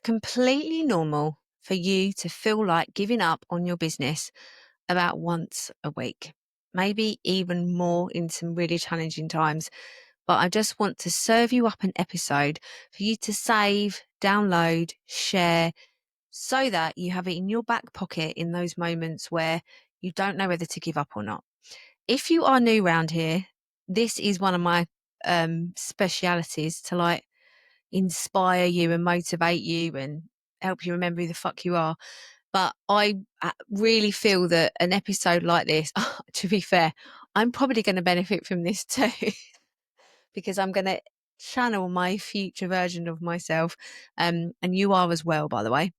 completely normal for you to feel like giving up on your business about once a week, maybe even more in some really challenging times. But I just want to serve you up an episode for you to save, download, share, so that you have it in your back pocket in those moments where you don't know whether to give up or not. If you are new around here, this is one of my specialities to like inspire you and motivate you and help you remember who the fuck you are. But I really feel that an episode like this, to be fair, I'm probably going to benefit from this too, because I'm going to channel my future version of myself. And you are as well, by the way.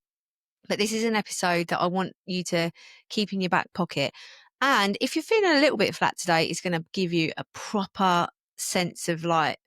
But this is an episode that I want you to keep in your back pocket. And if you're feeling a little bit flat today, it's going to give you a proper sense of like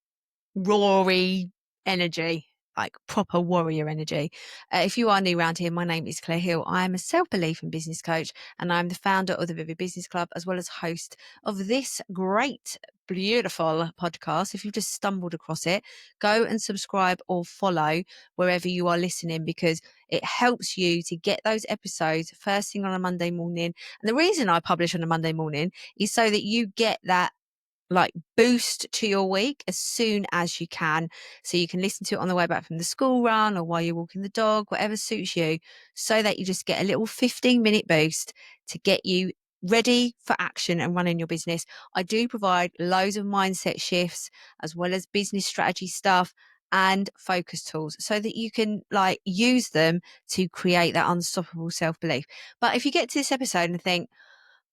roary energy, like proper warrior energy. If you are new around here, my name is Claire Hill. I am a self-belief and business coach, and I'm the founder of the Vivid Business Club, as well as host of this great, beautiful podcast. If you've just stumbled across it, go and subscribe or follow wherever you are listening, because it helps you to get those episodes first thing on a Monday morning. And the reason I publish on a Monday morning is so that you get that like boost to your week as soon as you can. So you can listen to it on the way back from the school run or while you're walking the dog, whatever suits you, so that you just get a little 15-minute boost to get you ready for action and running your business. I do provide loads of mindset shifts as well as business strategy stuff and focus tools so that you can like use them to create that unstoppable self-belief. But if you get to this episode and think,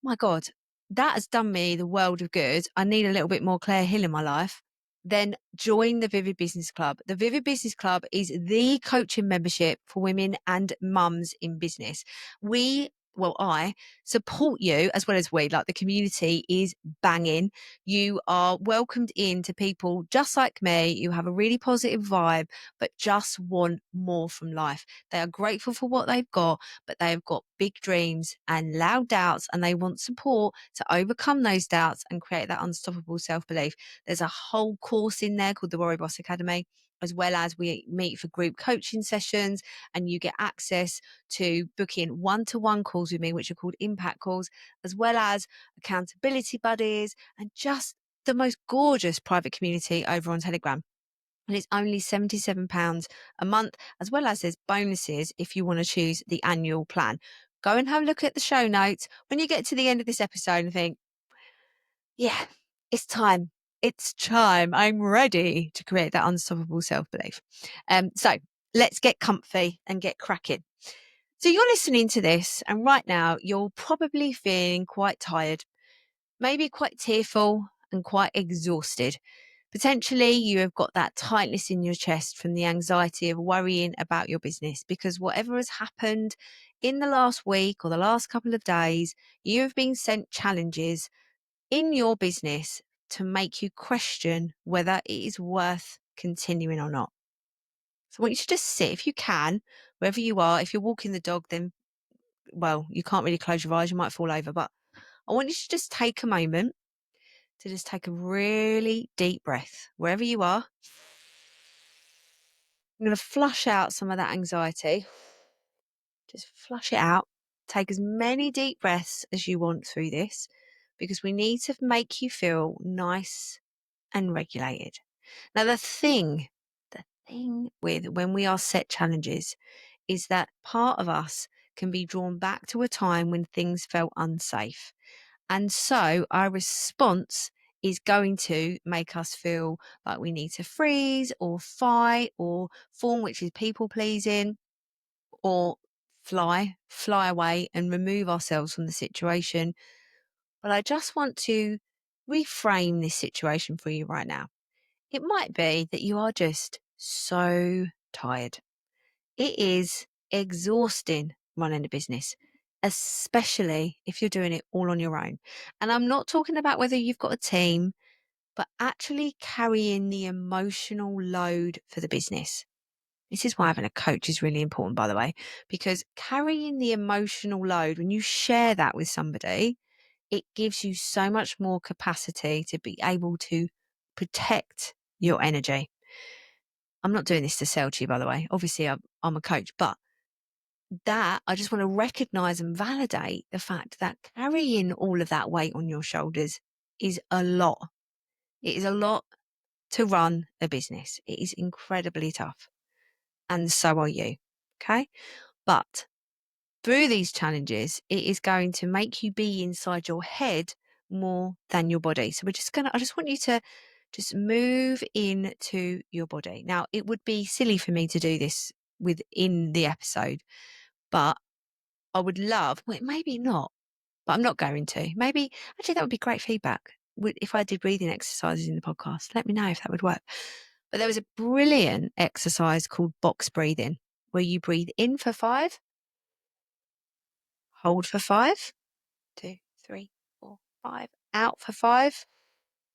my God, that has done me the world of good, I need a little bit more Claire Hill in my life, then join the Vivid Business Club. The Vivid Business Club is the coaching membership for women and mums in business. I support you as well as like the community is banging. You are welcomed in to people just like me. You have a really positive vibe, but just want more from life. They are grateful for what they've got, but they've got big dreams and loud doubts, and they want support to overcome those doubts and create that unstoppable self-belief. There's a whole course in there called the Warrior Boss Academy, as well as we meet for group coaching sessions, and you get access to book in one-to-one calls with me, which are called impact calls, as well as accountability buddies and just the most gorgeous private community over on Telegram. And it's only £77 a month, as well as there's bonuses if you want to choose the annual plan. Go and have a look at the show notes when you get to the end of this episode and think, yeah, it's time. It's time. I'm ready to create that unstoppable self-belief. So let's get comfy and get cracking. So you're listening to this, and right now you're probably feeling quite tired, maybe quite tearful and quite exhausted. Potentially you have got that tightness in your chest from the anxiety of worrying about your business, because whatever has happened in the last week or the last couple of days, you have been sent challenges in your business to make you question whether it is worth continuing or not. So I want you to just sit, if you can, wherever you are. If you're walking the dog, then, well, you can't really close your eyes, you might fall over. But I want you to just take a moment to just take a really deep breath wherever you are. I'm going to flush out some of that anxiety. Just flush it out. Take as many deep breaths as you want through this, because we need to make you feel nice and regulated. Now, the thing with when we are set challenges is that part of us can be drawn back to a time when things felt unsafe. And so our response is going to make us feel like we need to freeze or fight or form, which is people pleasing, or fly away and remove ourselves from the situation. But I just want to reframe this situation for you right now. It might be that you are just so tired. It is exhausting running a business, especially if you're doing it all on your own. And I'm not talking about whether you've got a team, but actually carrying the emotional load for the business. This is why having a coach is really important, by the way, because carrying the emotional load, when you share that with somebody, it gives you so much more capacity to be able to protect your energy. I'm not doing this to sell to you, by the way. Obviously, I'm a coach, but that I just want to recognize and validate the fact that carrying all of that weight on your shoulders is a lot. It is a lot to run a business. It is incredibly tough. And so are you. Okay. But through these challenges, it is going to make you be inside your head more than your body. So I just want you to just move into your body. Now, it would be silly for me to do this within the episode, but I would love, well, maybe not, but I'm not going to. Maybe, actually, that would be great feedback. If I did breathing exercises in the podcast, let me know if that would work. But there was a brilliant exercise called box breathing, where you breathe in for 5, hold for 5, 2, 3, 4, 5, out for 5,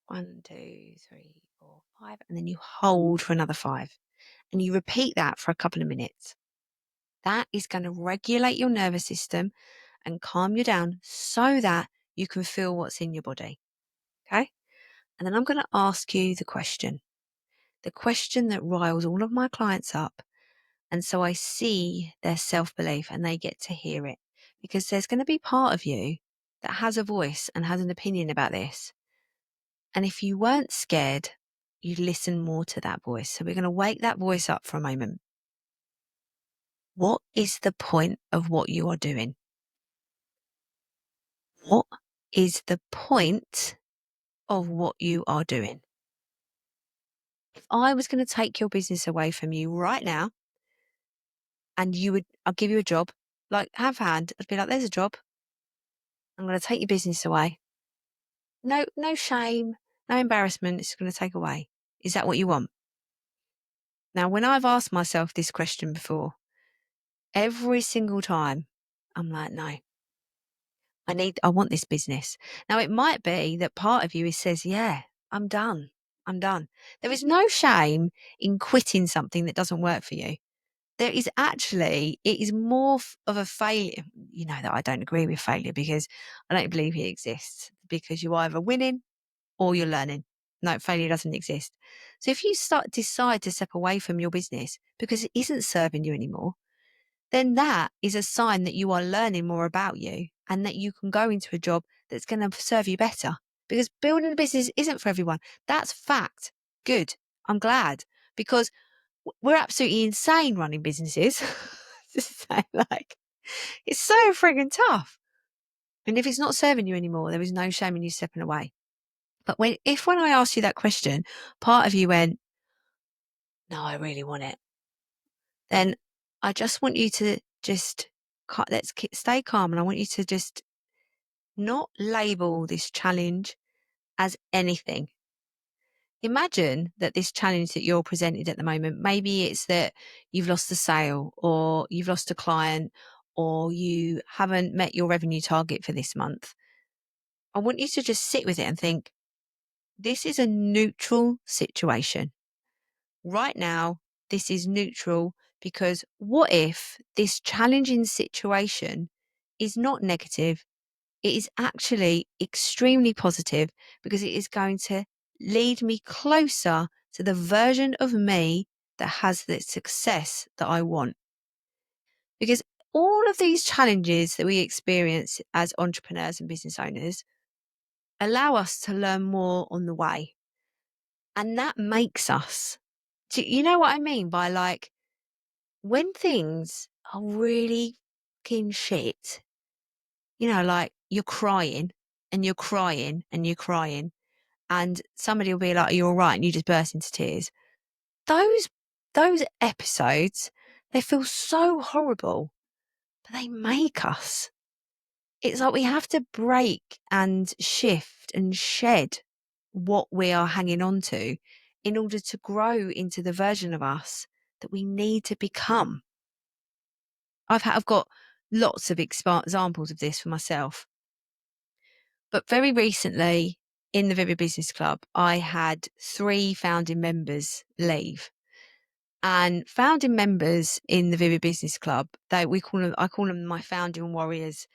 1, 2, 3, 4, 5, and then you hold for another 5. And you repeat that for a couple of minutes. That is going to regulate your nervous system and calm you down so that you can feel what's in your body. Okay? And then I'm going to ask you the question that riles all of my clients up. And so I see their self-belief and they get to hear it, because there's going to be part of you that has a voice and has an opinion about this. And if you weren't scared, you'd listen more to that voice. So we're going to wake that voice up for a moment. What is the point of what you are doing? What is the point of what you are doing? If I was going to take your business away from you right now and I'll give you a job, like have hand, I'd be like, there's a job. I'm going to take your business away. No shame, no embarrassment. It's going to take away. Is that what you want? Now, when I've asked myself this question before, every single time I'm like, no, I want this business. Now, it might be that part of you says, yeah, I'm done. I'm done. There is no shame in quitting something that doesn't work for you. It is more of a failure. You know that I don't agree with failure, because I don't believe it exists, because you're either winning or you're learning. No, failure doesn't exist. So if you decide to step away from your business because it isn't serving you anymore, then that is a sign that you are learning more about you and that you can go into a job that's going to serve you better, because building a business isn't for everyone. That's fact. Good. I'm glad, because we're absolutely insane running businesses. Just say, like, it's so frigging tough. And if it's not serving you anymore, there is no shame in you stepping away. But when I asked you that question, part of you went, no, I really want it. Then I just want you to just, stay calm. And I want you to just not label this challenge as anything. Imagine that this challenge that you're presented at the moment, maybe it's that you've lost a sale, or you've lost a client, or you haven't met your revenue target for this month. I want you to just sit with it and think, this is a neutral situation. Right now, this is neutral, because what if this challenging situation is not negative? It is actually extremely positive, because it is going to lead me closer to the version of me that has the success that I want. Because all of these challenges that we experience as entrepreneurs and business owners allow us to learn more on the way. And that makes us, do you know what I mean by, like, when things are really fucking shit, like you're crying and you're crying and you're crying, and somebody will be like, are you all right? And you just burst into tears. Those episodes, they feel so horrible, but they make us. It's like we have to break and shift and shed what we are hanging on to in order to grow into the version of us that we need to become. I've got lots of examples of this for myself. But very recently in the Vivid Business Club, I had 3 founding members leave. And founding members in the Vivid Business Club, I call them my founding warriors.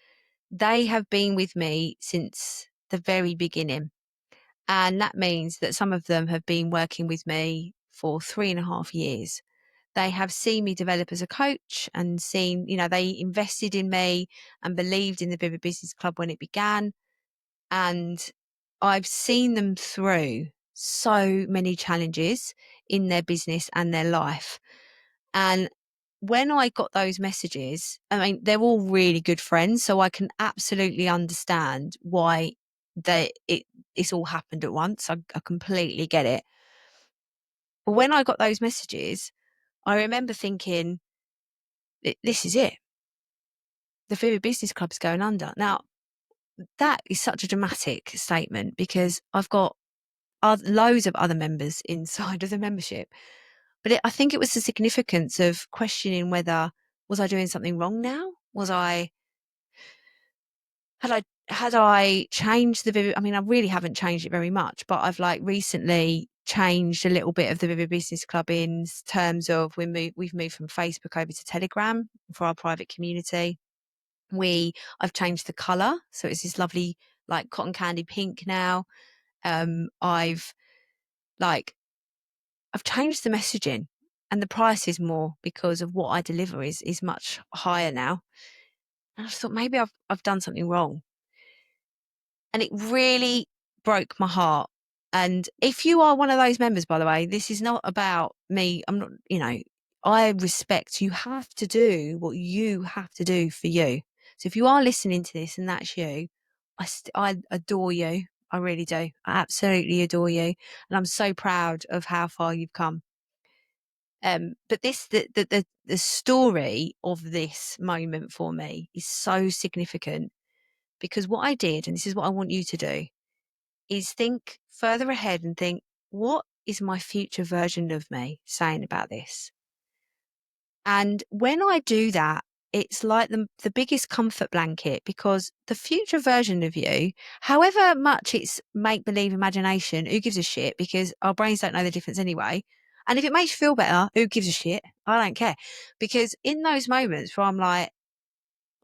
They have been with me since the very beginning. And that means that some of them have been working with me for 3.5 years. They have seen me develop as a coach and seen, they invested in me and believed in the Vivid Business Club when it began. And I've seen them through so many challenges in their business and their life. And when I got those messages, I mean, they're all really good friends, so I can absolutely understand why it's all happened at once. I completely get it. But when I got those messages, I remember thinking, this is it. The Vivid Business Club's going under. Now, that is such a dramatic statement because I've got loads of other members inside of the membership. But I think it was the significance of questioning whether, was I doing something wrong now? Had I changed the Vivid? I mean, I really haven't changed it very much, but I've recently changed a little bit of the Vivid Business Club in terms of we've moved from Facebook over to Telegram for our private community. I've changed the colour, so it's this lovely cotton candy pink now. I've changed the messaging, and the price is more because of what I deliver is much higher now. And I just thought maybe I've done something wrong. And it really broke my heart. And if you are one of those members, by the way, this is not about me. I'm not, I respect you have to do what you have to do for you. So if you are listening to this and that's you, I adore you. I really do. I absolutely adore you. And I'm so proud of how far you've come. But the story of this moment for me is so significant because what I did, and this is what I want you to do, is think further ahead and think, what is my future version of me saying about this? And when I do that, it's like the biggest comfort blanket because the future version of you, however much it's make believe imagination, who gives a shit? Because our brains don't know the difference anyway. And if it makes you feel better, who gives a shit? I don't care. Because in those moments where I'm like,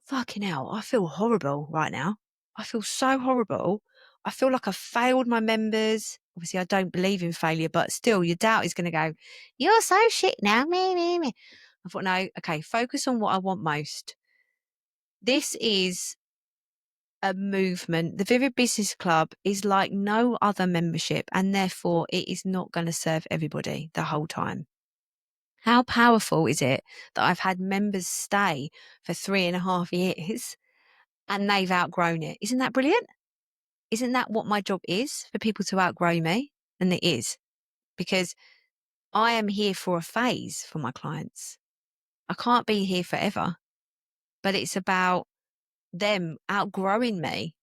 fucking hell, I feel horrible right now. I feel so horrible. I feel like I've failed my members. Obviously, I don't believe in failure, but still, your doubt is going to go, you're so shit now. Me, me, me. I thought, no, okay, focus on what I want most. This is a movement. The Vivid Business Club is like no other membership, and therefore it is not going to serve everybody the whole time. How powerful is it that I've had members stay for 3.5 years and they've outgrown it? Isn't that brilliant? Isn't that what my job is, for people to outgrow me? And it is, because I am here for a phase for my clients. I can't be here forever, but it's about them outgrowing me.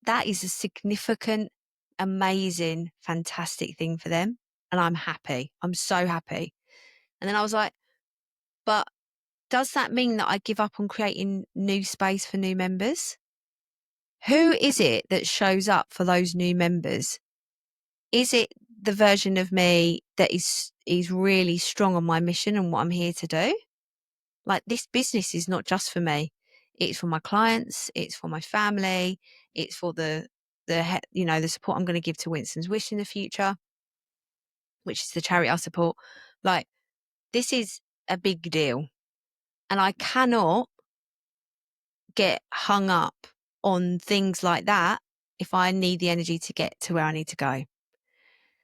That is a significant, amazing, fantastic thing for them. And I'm happy. I'm so happy. And then I was like, but does that mean that I give up on creating new space for new members? Who is it that shows up for those new members? Is it the version of me that is really strong on my mission and what I'm here to do? Like, this business is not just for me. It's for my clients. It's for my family. It's for the support I'm going to give to Winston's Wish in the future, which is the charity I support. Like, this is a big deal. And I cannot get hung up on things like that if I need the energy to get to where I need to go.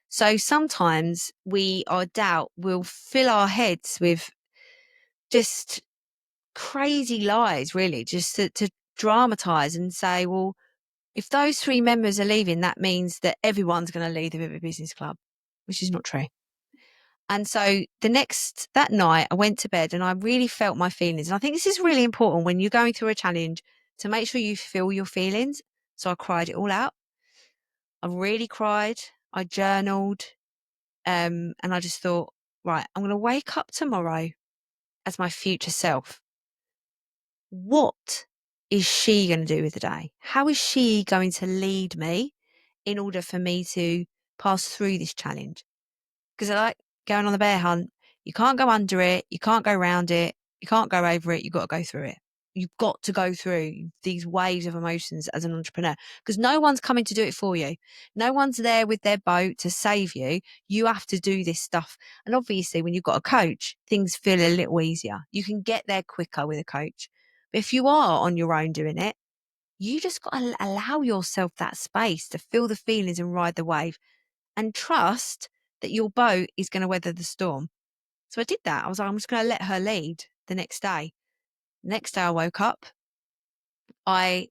So sometimes our doubt will fill our heads with just crazy lies, really, just to dramatize and say, well, if those 3 members are leaving, that means that everyone's going to leave the Vivid Business Club, which is not true. And so that night I went to bed and I really felt my feelings. And I think this is really important when you're going through a challenge, to make sure you feel your feelings. So I cried it all out. I really cried. I journaled. And I just thought, right, I'm going to wake up tomorrow as my future self. What is she going to do with the day? How is she going to lead me in order for me to pass through this challenge? Because I like going on the bear hunt. You can't go under it. You can't go around it. You can't go over it. You've got to go through it. You've got to go through these waves of emotions as an entrepreneur, because no one's coming to do it for you. No one's there with their boat to save you. You have to do this stuff. And obviously, when you've got a coach, things feel a little easier. You can get there quicker with a coach. But if you are on your own doing it, you just got to allow yourself that space to feel the feelings and ride the wave, and trust that your boat is going to weather the storm. So I did that. I was like, I'm just going to let her lead the next day. Next day I woke up, I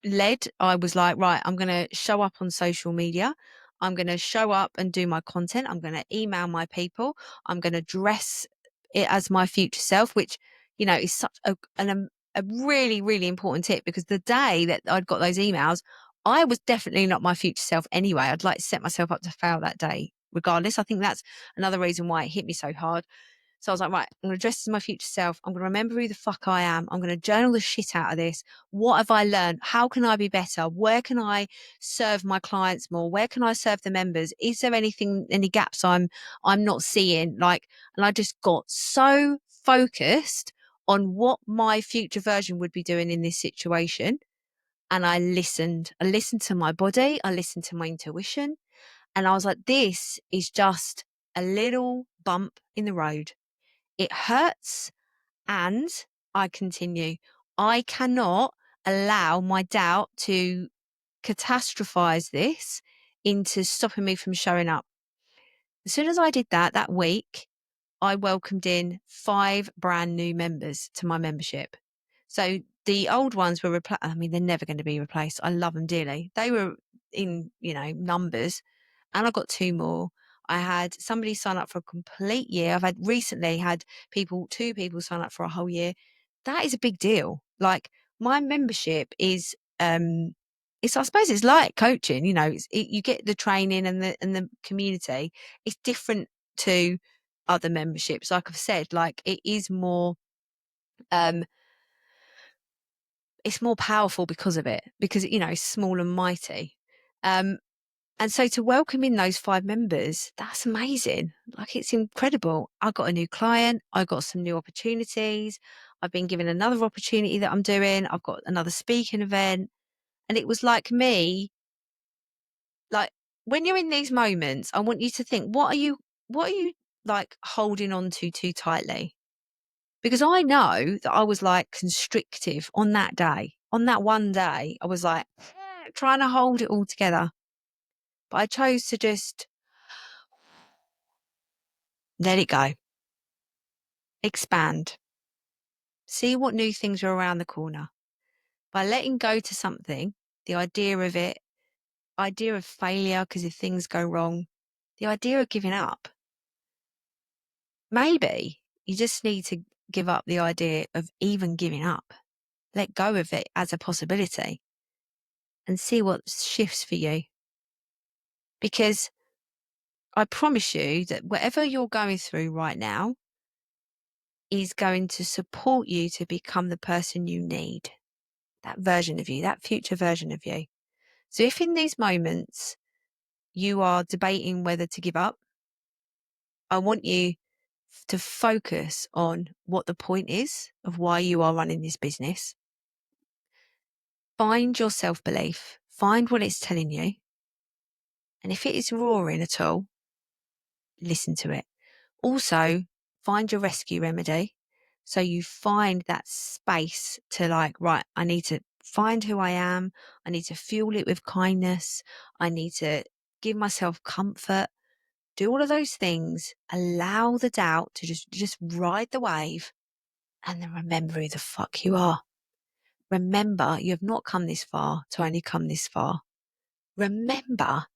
I was like, right, I'm going to show up on social media. I'm going to show up and do my content. I'm going to email my people. I'm going to dress it as my future self, which, is such a really, really important tip, because the day that I'd got those emails, I was definitely not my future self anyway. I'd like to set myself up to fail that day regardless. I think that's another reason why it hit me so hard. So I was like, right, I'm going to dress as my future self. I'm going to remember who the fuck I am. I'm going to journal the shit out of this. What have I learned? How can I be better? Where can I serve my clients more? Where can I serve the members? Is there any gaps I'm not seeing? And I just got so focused on what my future version would be doing in this situation. And I listened. I listened to my body. I listened to my intuition. And I was like, this is just a little bump in the road. It hurts, and I continue. I cannot allow my doubt to catastrophize this into stopping me from showing up. As soon as I did that week, I welcomed in 5 brand new members to my membership. So the old ones were I mean, they're never going to be replaced. I love them dearly. They were in, numbers, and I got 2 more. I had somebody sign up for a complete year. I've recently had 2 people sign up for a whole year. That is a big deal. Like, my membership is, I suppose it's like coaching, you get the training and the community. It's different to other memberships. Like I've said, like, it is more, um, it's more powerful because of it, because, it's small and mighty. And so to welcome in those 5 members, that's amazing. Like, it's incredible. I got a new client. I got some new opportunities. I've been given another opportunity that I'm doing. I've got another speaking event. And it was like me, like, when you're in these moments, I want you to think, what are you like holding on to too tightly? Because I know that I was like constrictive on that day. On that one day, I was like trying to hold it all together. But I chose to just let it go, expand, see what new things are around the corner. By letting go to something, the idea of failure, because if things go wrong, the idea of giving up, maybe you just need to give up the idea of even giving up. Let go of it as a possibility and see what shifts for you. Because I promise you that whatever you're going through right now is going to support you to become the person you need, that version of you, that future version of you. So if in these moments you are debating whether to give up, I want you to focus on what the point is of why you are running this business. Find your self-belief, find what it's telling you. And if it is roaring at all, listen to it. Also, find your rescue remedy. So you find that space to, like, right, I need to find who I am. I need to fuel it with kindness. I need to give myself comfort. Do all of those things. Allow the doubt to just ride the wave, and then remember who the fuck you are. Remember, you have not come this far to only come this far. Remember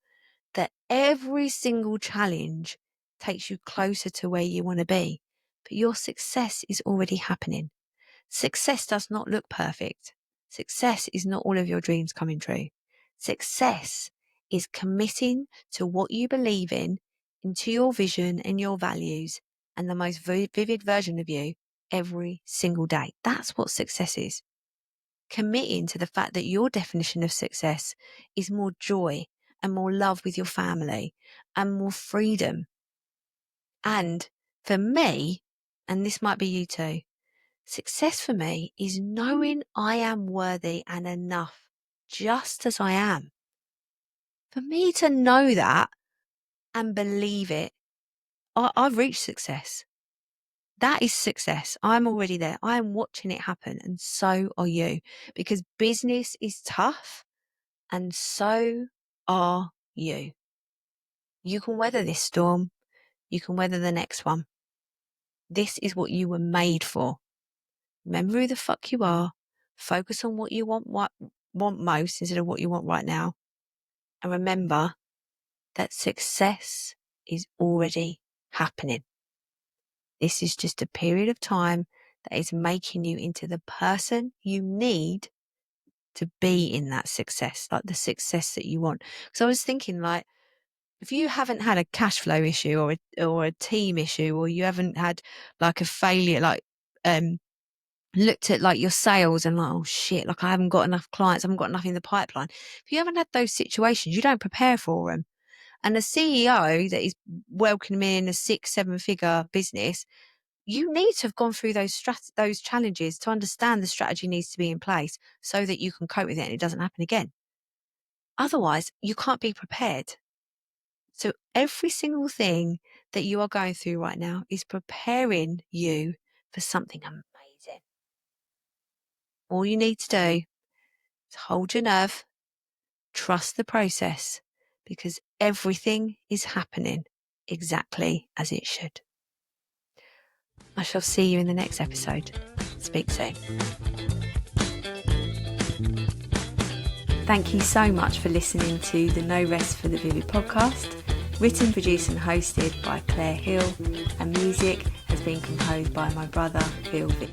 that every single challenge takes you closer to where you want to be, but your success is already happening. Success does not look perfect. Success is not all of your dreams coming true. Success is committing to what you believe in, into your vision and your values, and the most vivid version of you every single day. That's what success is. Committing to the fact that your definition of success is more joy and more love with your family and more freedom. And for me, and this might be you too, Success for me is knowing I am worthy and enough just as I am. For me to know that and believe it, I've reached success. That is success. I'm already there. I am watching it happen, and so are you, because business is tough and so are you. You can weather this storm. You can weather the next one. This is what you were made for. Remember who the fuck you are. Focus on what you want most instead of what you want right now. And remember that success is already happening. This is just a period of time that is making you into the person you need to be in that success, like the success that you want. So I was thinking, like, if you haven't had a cash flow issue or a team issue, or you haven't had like a failure, like looked at like your sales and like, oh shit, like I haven't got enough clients, I haven't got enough in the pipeline. If you haven't had those situations, you don't prepare for them. And a CEO that is welcoming a 6-7 figure business, you need to have gone through those challenges to understand the strategy needs to be in place so that you can cope with it and it doesn't happen again. Otherwise, you can't be prepared. So every single thing that you are going through right now is preparing you for something amazing. All you need to do is hold your nerve, trust the process, because everything is happening exactly as it should. I shall see you in the next episode. Speak soon. Thank you so much for listening to the No Rest for the Vivid podcast, written, produced and hosted by Claire Hill, and music has been composed by my brother, Phil Vick.